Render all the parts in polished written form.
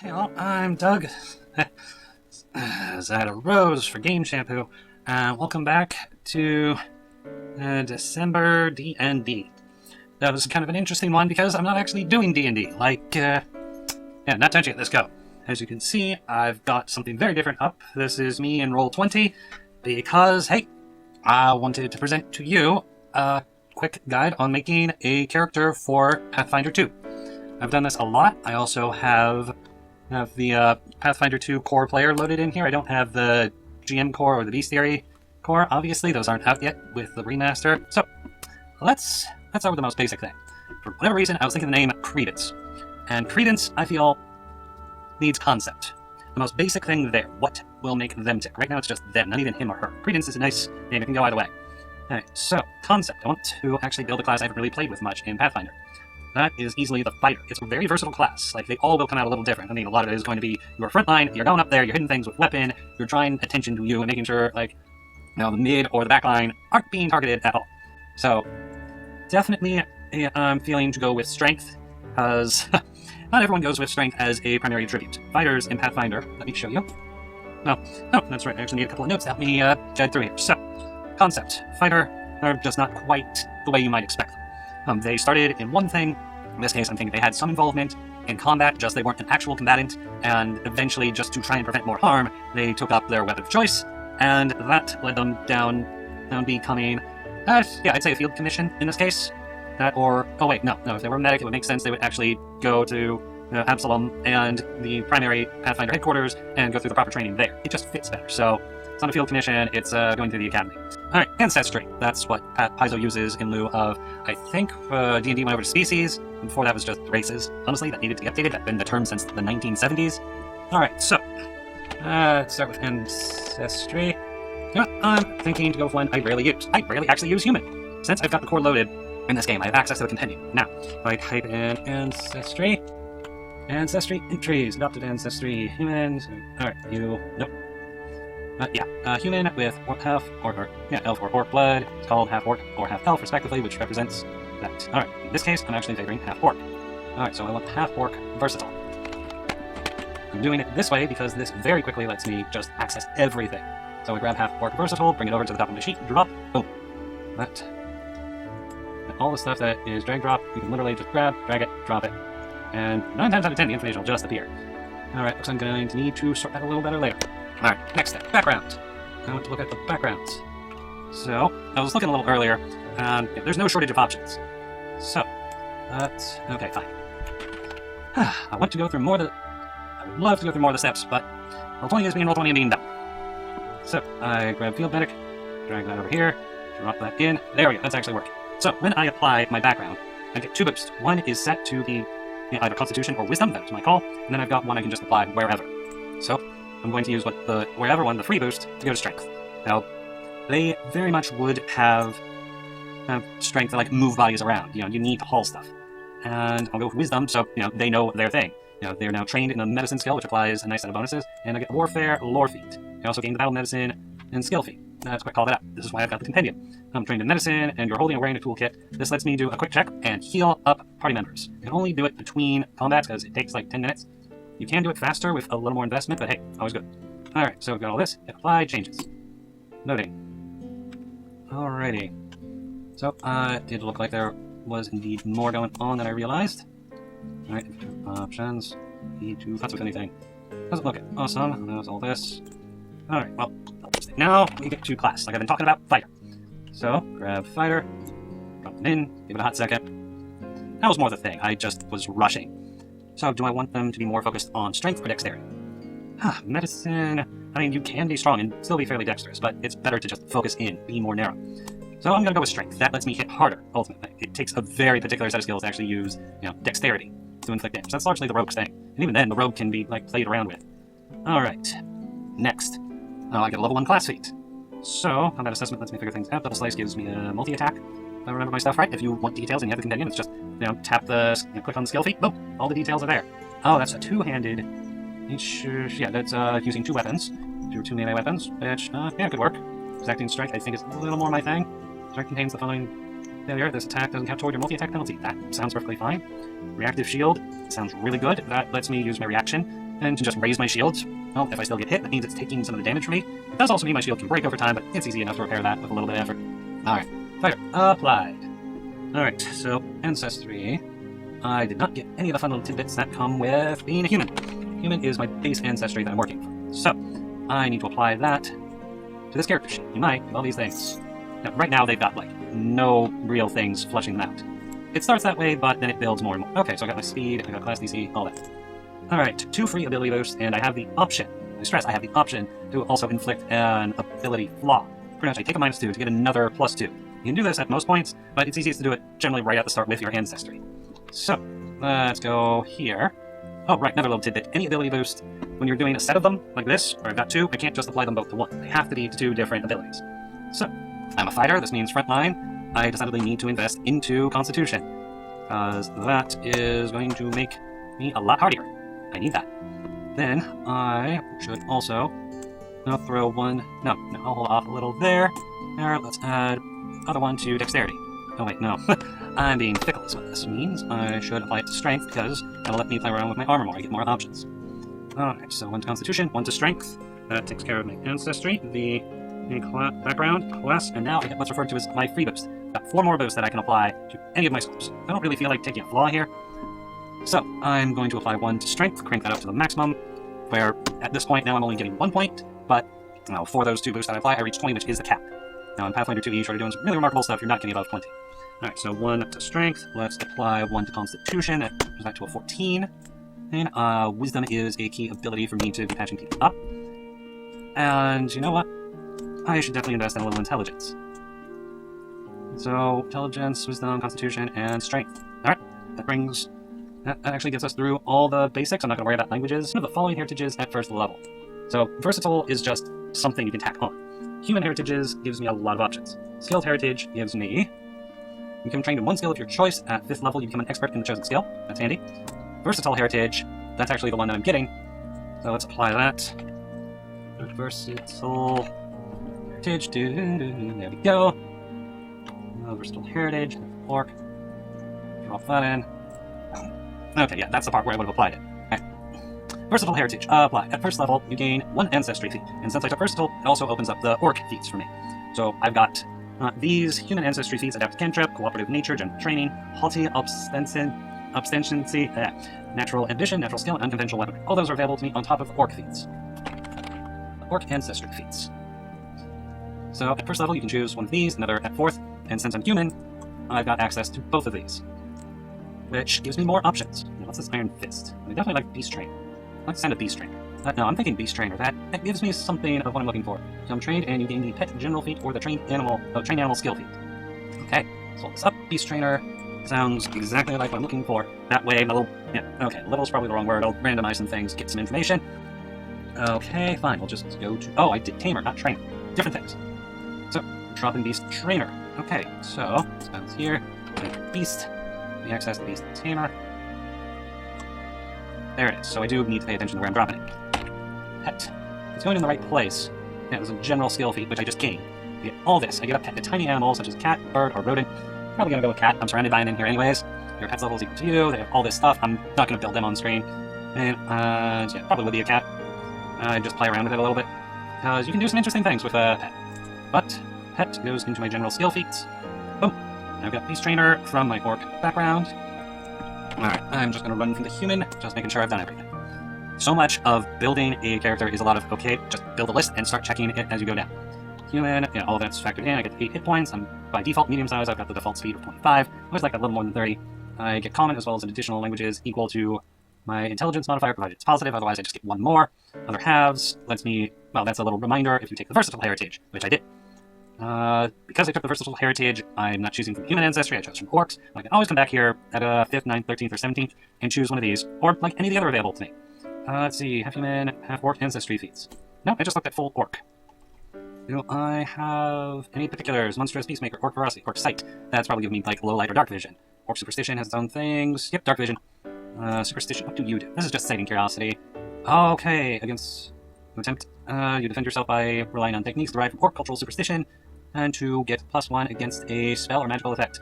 Hey all, I'm Doug. Is that a rose for game shampoo? Welcome back to December DnD. That was kind of an interesting one because I'm not actually doing D&D. Yeah, not touching it. Let's go. As you can see, I've got something very different up. This is me in Roll20 because, hey, I wanted to present to you a quick guide on making a character for Pathfinder 2. I've done this a lot. I also have the Pathfinder 2 core player loaded in here. I don't have the GM core or the Bestiary core. Obviously, those aren't out yet with the remaster. So let's start with the most basic thing. For whatever reason, I was thinking the name Credence. And Credence, I feel, needs concept. The most basic thing there. What will make them tick? Right now, it's just them, not even him or her. Credence is a nice name. It can go either way. Alright, so concept. I want to actually build a class I haven't really played with much in Pathfinder. That is easily the fighter. It's a very versatile class. Like, they all will come out a little different. I mean, a lot of it is going to be your front line, you're going up there, you're hitting things with weapon, you're drawing attention to you and making sure, like, the mid or the back line aren't being targeted at all. So, definitely I'm feeling to go with strength, because not everyone goes with strength as a primary attribute. Fighters in Pathfinder, let me show you. No, that's right, I actually need a couple of notes to help me guide through here. So, concept. Fighter are just not quite the way you might expect them. They started in one thing. In this case, I'm thinking they had some involvement in combat, just they weren't an actual combatant, and eventually, just to try and prevent more harm, they took up their weapon of choice, and that led them down becoming, I'd say a field commission in this case. That or, if they were a medic, it would make sense they would actually go to Absalom and the primary Pathfinder headquarters and go through the proper training there. It just fits better. So, it's not a field commission, it's going through the academy. Alright, Ancestry. That's what Paizo uses in lieu of, I think, D&D went over to species, and before that was just races. Honestly, that needed to be updated. That's been the term since the 1970s. Alright, so, let's start with Ancestry. You know what? I'm thinking to go with one I rarely use. I rarely actually use human. Since I've got the core loaded in this game, I have access to the compendium. Now, if I type in Ancestry entries, adopted Ancestry, humans, alright, nope. Human with elf or orc blood. It's called half-orc or half-elf, respectively, which represents that. Alright, in this case, I'm actually favoring half-orc. Alright, so I want half-orc versatile. I'm doing it this way because this very quickly lets me just access everything. So I grab half-orc versatile, bring it over to the top of my sheet, drop, boom. That. And all the stuff that is drag-drop, you can literally just grab, drag it, drop it. And 9 times out of 10, the information will just appear. Alright, looks like I'm going to need to sort that a little better later. Alright, next step, background. I want to look at the backgrounds. So, I was looking a little earlier, and there's no shortage of options. So, okay, fine. I want to go through more of the... I would love to go through more of the steps, but Roll20 is being Roll20 and being done. So, I grab Field Medic, drag that over here, drop that in. There we go, that's actually working. So, when I apply my background, I get 2 boosts. One is set to the either Constitution or Wisdom, that's my call, and then I've got one I can just apply wherever. So, I'm going to use wherever one, the free boost, to go to strength. Now, they very much would have strength to like move bodies around. You need to haul stuff. And I'll go with wisdom, so they know their thing. They're now trained in the medicine skill, which applies a nice set of bonuses, and I get warfare, lore feat. I also gain the battle medicine and skill feat. That's what I call that out. This is why I've got the compendium. I'm trained in medicine, and you're holding and wearing a toolkit. This lets me do a quick check and heal up party members. I can only do it between combats because it takes like 10 minutes. You can do it faster with a little more investment, but hey, always good. Alright, so we've got all this. Hit apply, changes. Loading. Alrighty. So, it did look like there was indeed more going on than I realized. Alright, options. E2, that's with anything. Doesn't look it. Awesome. That's all this. Alright, well, now we get to class, like I've been talking about, fighter. So, grab fighter, drop them in, give it a hot second. That was more the thing, I just was rushing. So, do I want them to be more focused on strength or dexterity? Medicine... I mean, you can be strong and still be fairly dexterous, but it's better to just focus in, be more narrow. So I'm going to go with strength. That lets me hit harder, ultimately. It takes a very particular set of skills to actually use, dexterity to inflict damage. That's largely the rogue's thing. And even then, the rogue can be, played around with. Alright. Next. I get a level 1 class feat. So, combat assessment lets me figure things out. Double slice gives me a multi-attack. If I remember my stuff right, if you want details and you have the compendium, it's just, tap click on the skill feat, boom, all the details are there. Oh, that's a two-handed... that's using 2 weapons. 2 melee weapons, which, could work. Exacting strike, I think, is a little more my thing. Strike contains the following failure. This attack doesn't count toward your multi-attack penalty. That sounds perfectly fine. Reactive shield sounds really good. That lets me use my reaction and to just raise my shield. Well, if I still get hit, that means it's taking some of the damage from me. It does also mean my shield can break over time, but it's easy enough to repair that with a little bit of effort. Alright, fire applied. Alright, so Ancestry. I did not get any of the fun little tidbits that come with being a human. Human is my base ancestry that I'm working for. So, I need to apply that to this character sheet. You might do all these things. Now, right now they've got, like, no real things flushing them out. It starts that way, but then it builds more and more. Okay, so I got my speed, I got class DC, all that. Alright, 2 free ability boosts, and I have the option, I stress, I have the option to also inflict an ability flaw. Pretty much I take a -2 to get another +2. You can do this at most points, but it's easiest to do it generally right at the start with your ancestry. So, let's go here. Oh, right, another little tidbit. Any ability boost, when you're doing a set of them, like this, or I've got 2, I can't just apply them both to one. They have to be 2 different abilities. So, I'm a fighter, this means frontline. I decidedly need to invest into Constitution, because that is going to make me a lot hardier. I need that. Then, I should also throw one... No, I'll hold off a little there. There, let's add other one to Dexterity. Oh wait, no. I'm being fickle is what this means. I should apply it to Strength, because that'll let me play around with my armor more. I get more options. Alright, so 1 to Constitution, 1 to Strength. That takes care of my Ancestry, the background, class, and now I get what's referred to as my free boost. Got 4 more boosts that I can apply to any of my scores. I don't really feel like taking a flaw here. So, I'm going to apply 1 to Strength, crank that up to the maximum, where at this point now I'm only getting 1 point, but for those 2 boosts that I apply, I reach 20, which is the cap. Now in Pathfinder 2e, you start doing some really remarkable stuff, you're not getting above 20. Alright, so 1 to Strength, let's apply 1 to Constitution, that goes back to a 14. And Wisdom is a key ability for me to be patching people up. And you know what? I should definitely invest in a little Intelligence. So, Intelligence, Wisdom, Constitution, and Strength. Alright, that actually gets us through all the basics. I'm not going to worry about languages. One of the following heritages at first level. So, Versatile is just something you can tack on. Human Heritages gives me a lot of options. Skilled Heritage gives me... You become trained in 1 skill of your choice. At 5th level, you become an expert in the chosen skill. That's handy. Versatile Heritage, that's actually the one that I'm getting. So let's apply that. Versatile Heritage, there we go. Versatile Heritage, Orc. Drop that in. Okay, yeah, that's the part where I would have applied it. Okay. Versatile Heritage, apply. At 1st level, you gain 1 Ancestry feat. And since I took Versatile, it also opens up the Orc feats for me. So I've got these Human Ancestry feats: Adapt Cantrip, Cooperative Nature, General Training, Haughty Obstinacy, Natural Ambition, Natural Skill, and Unconventional Weapon. All those are available to me on top of Orc feats. Orc Ancestry feats. So at 1st level, you can choose one of these, another at 4th, and since I'm human, I've got access to both of these, which gives me more options. Now, what's this Iron Fist? I definitely like Beast Trainer. I'd like to send a Beast Trainer. No, I'm thinking Beast Trainer. That gives me something of what I'm looking for. So I'm trained, and you gain the Pet General feat or the Trained Animal Skill feat. Okay, so this up. Beast Trainer sounds exactly like what I'm looking for. That way, my little... Yeah, okay, little's probably the wrong word. I'll randomize some things, get some information. Okay, fine. We'll just go to... Oh, I did Tamer, not Trainer. Different things. So, dropping Beast Trainer. Okay, so, this bounce here. Beast. We access the Beast Tamer. There it is. So I do need to pay attention to where I'm dropping it. Pet. It's going in the right place. Yeah, there's a general skill feat, which I just gained. I get all this. I get a pet, a tiny animal, such as cat, bird, or rodent. Probably gonna go with cat. I'm surrounded by them in here anyways. Your pet's level is equal to you. They have all this stuff. I'm not gonna build them on screen. And, yeah, probably would be a cat. Just play around with it a little bit. Because you can do some interesting things with a pet. But, pet goes into my general skill feats. Boom. I've got Beast Trainer from my Orc background. Alright, I'm just gonna run from the human, just making sure I've done everything. So much of building a character is a lot of, okay, just build a list and start checking it as you go down. Human, yeah, all of that's factored in. I get 8 hit points. I'm by default medium size. I've got the default speed of 25. I always like that a little more than 30. I get common as well as an additional languages equal to my intelligence modifier, provided it's positive. Otherwise, I just get 1 more. Other halves lets me, well, that's a little reminder if you take the versatile heritage, which I did. Because I took the versatile heritage, I'm not choosing from human ancestry, I chose from orcs. I can always come back here at 5th, 9th, 13th, or 17th and choose one of these, or like any of the other available to me. Let's see, half human, half orc ancestry feats. No, I just looked at full orc. Do I have any particulars? Monstrous Peacemaker, Orc Ferocity, Orc Sight. That's probably giving me like low light or dark vision. Orc Superstition has its own things. Yep, dark vision. Superstition, what do you do? This is just citing curiosity. Okay, against attempt. You defend yourself by relying on techniques derived from Orc Cultural Superstition, and to get +1 against a spell or magical effect.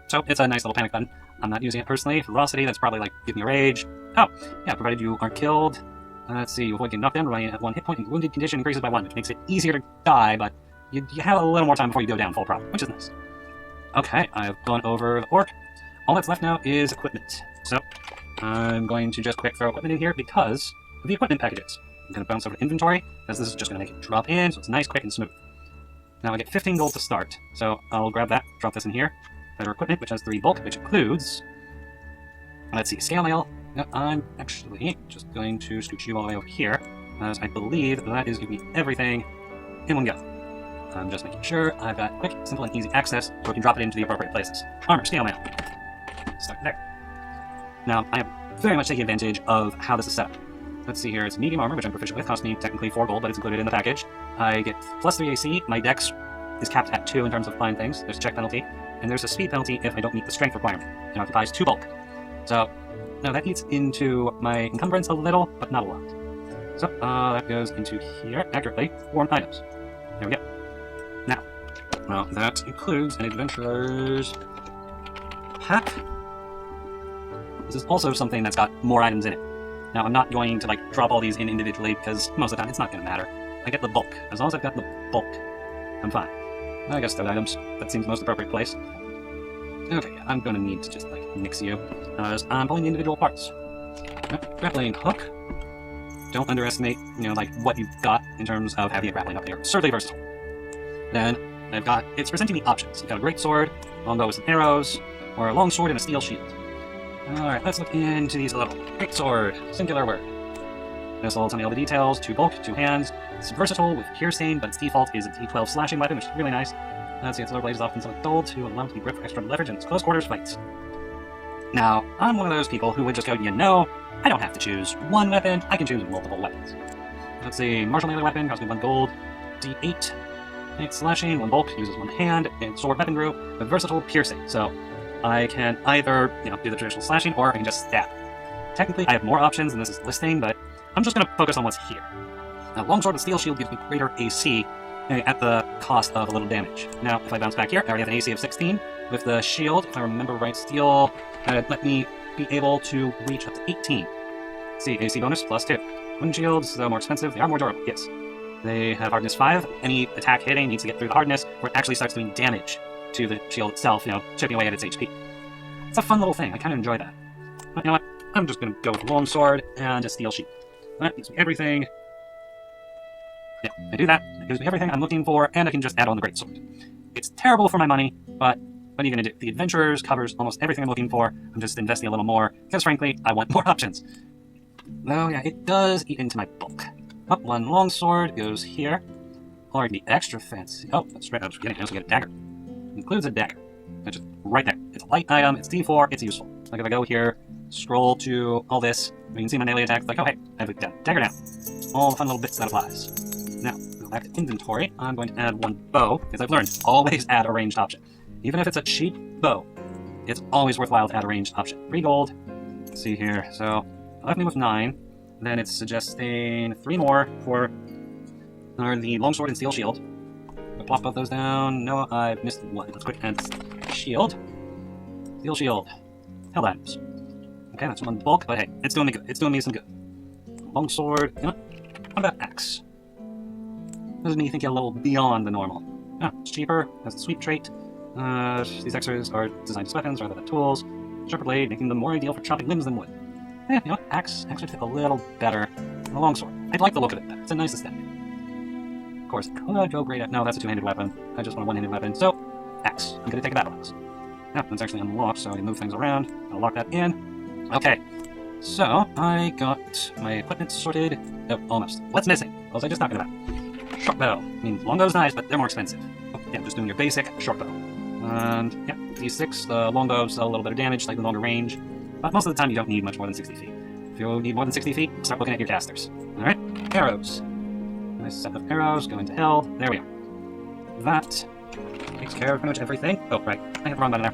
So it's a nice little panic button. I'm not using it personally. Ferocity, that's probably like give me a rage. Oh, yeah, provided you aren't killed. Let's see, you avoid getting knocked down, running at 1 hit point, and wounded condition increases by 1, which makes it easier to die, but you have a little more time before you go down full prop, which is nice. Okay, I've gone over the orc. All that's left now is equipment. So, I'm going to just quick throw equipment in here because of the equipment packages. I'm going to bounce over to inventory, because this is just going to make it drop in, so it's nice, quick, and smooth. Now I get 15 gold to start, so I'll grab that, drop this in here. Better equipment, which has 3 bulk, which includes... Let's see, scale mail. Now, I'm actually just going to scooch you all the way over here, as I believe that is giving me everything in one go. I'm just making sure I've got quick, simple, and easy access, so we can drop it into the appropriate places. Armor, scale mail. Start there. Now, I am very much taking advantage of how this is set up. Let's see here, it's medium armor, which I'm proficient with, costs me technically 4 gold, but it's included in the package. I get plus 3 AC, my dex is capped at 2 in terms of flying things, there's a check penalty, and there's a speed penalty if I don't meet the strength requirement. It occupies 2 bulk. So, now that eats into my encumbrance a little, but not a lot. So, that goes into here, accurately, 4 items. There we go. Now, well, that includes an adventurer's pack. This is also something that's got more items in it. Now, I'm not going to, drop all these in individually, because most of the time it's not going to matter. I get the bulk. As long as I've got the bulk, I'm fine. I guess those items. That seems the most appropriate place. Okay, yeah, I'm going to need to just, mix you, as I'm pulling the individual parts. Grappling hook. Don't underestimate, what you've got in terms of having a grappling hook. They are absurdly versatile. Then, I've got, it's presenting me options. You've got a great sword, longbow with some arrows, or a long sword and a steel shield. Alright, let's look into these a little. Great sword, singular word. This will tell me all the details, 2 bulk, 2 hands. It's versatile with piercing, but its default is a D12 slashing weapon, which is really nice. Let's see, its lower blade is often somewhat dull to allow it to be gripped for extra leverage in its close quarters fights. Now, I'm one of those people who would just go, I don't have to choose one weapon, I can choose multiple weapons. Let's see, martial melee weapon, costs me 1 gold, D8, 8 slashing, 1 bulk, uses 1 hand, and sword weapon group, with versatile piercing. So, I can either, do the traditional slashing, or I can just stab. Technically, I have more options than this is listing, but I'm just going to focus on what's here. Now, longsword and steel shield gives me greater AC at the cost of a little damage. Now, if I bounce back here, I already have an AC of 16. With the shield, if I remember right, steel let me be able to reach up to 18. Let's see, AC bonus plus 2. Wind shields, though more expensive, they are more durable, yes. They have hardness 5. Any attack hitting needs to get through the hardness, where it actually starts doing damage to the shield itself, chipping away at its HP. It's a fun little thing, I kind of enjoy that. But you know what, I'm just going to go with longsword and a steel shield. That gives me everything. Yeah, I do that. It gives me everything I'm looking for, and I can just add on the greatsword. It's terrible for my money, but what are you going to do? The Adventurers covers almost everything I'm looking for. I'm just investing a little more, because frankly, I want more options. Though, yeah, it does eat into my bulk. Oh, 1 longsword goes here. Or it can be extra fancy. Oh, that's right, I was forgetting. I also get a dagger. It includes a dagger. It's just right there. It's a light item, it's D4, it's useful. Like if I go here, scroll to all this, you can see my melee attack, oh hey, I have a dagger now. All the fun little bits that applies. Now, go back to inventory, I'm going to add 1 bow, because I've learned, always add a ranged option. Even if it's a cheap bow, it's always worthwhile to add a ranged option. 3 gold, let's see here, so it left me with 9, then it's suggesting 3 more for the longsword and steel shield. I'll plop both those down. No, I've missed 1. Let's quick add shield. Steel shield. Hell items. Okay, that's 1 bulk, but hey, it's doing me good. It's doing me some good. Longsword. How about axe? Doesn't me think a little beyond the normal. Ah, it's cheaper, has a sweep trait. These extras are designed as weapons rather than tools. Sharper blade, making them more ideal for chopping limbs than wood. Axe would fit a little better than a longsword. I'd like the look of it better. It's a nice aesthetic. Of course, could go great at... No, that's a 2-handed weapon. I just want a 1-handed weapon. So, axe. I'm going to take a battle axe. Yeah, that's actually unlocked, so I can move things around. I'll lock that in. Okay. So, I got my equipment sorted. Oh, almost. What's missing? What was I just talking about? Short bow. I mean, longbow's nice, but they're more expensive. Oh, yeah, just doing your basic short bow. And, yeah, D6, the longbows a little bit of damage, slightly longer range. But most of the time, you don't need much more than 60 feet. If you need more than 60 feet, start looking at your casters. Alright, arrows. Nice set of arrows, go into hell. There we are. That takes care of pretty much everything. Oh, right. I have the wrong button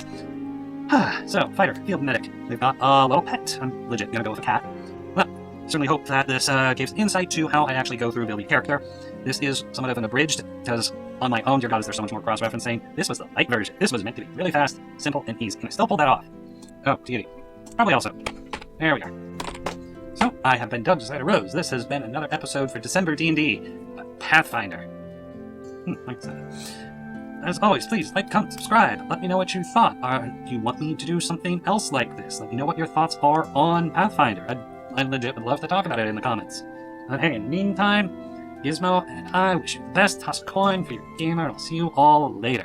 there. So, fighter, field medic. They've got a little pet. I'm legit gonna go with a cat. Well, certainly hope that this gives insight to how I actually go through building a character. This is somewhat of an abridged, because on my own, dear God, is there so much more cross-referencing. This was the light version. This was meant to be really fast, simple, and easy. And I still pulled that off. Oh, deity. Probably also. There we are. So, I have been Doug Decider Rose. This has been another episode for December D&D, Pathfinder. Like that. As always, please like, comment, subscribe. Let me know what you thought. Do you want me to do something else like this? Let me know what your thoughts are on Pathfinder. I legit would love to talk about it in the comments. But hey, in the meantime, Gizmo and I wish you the best. Toss a coin for your gamer, and I'll see you all later.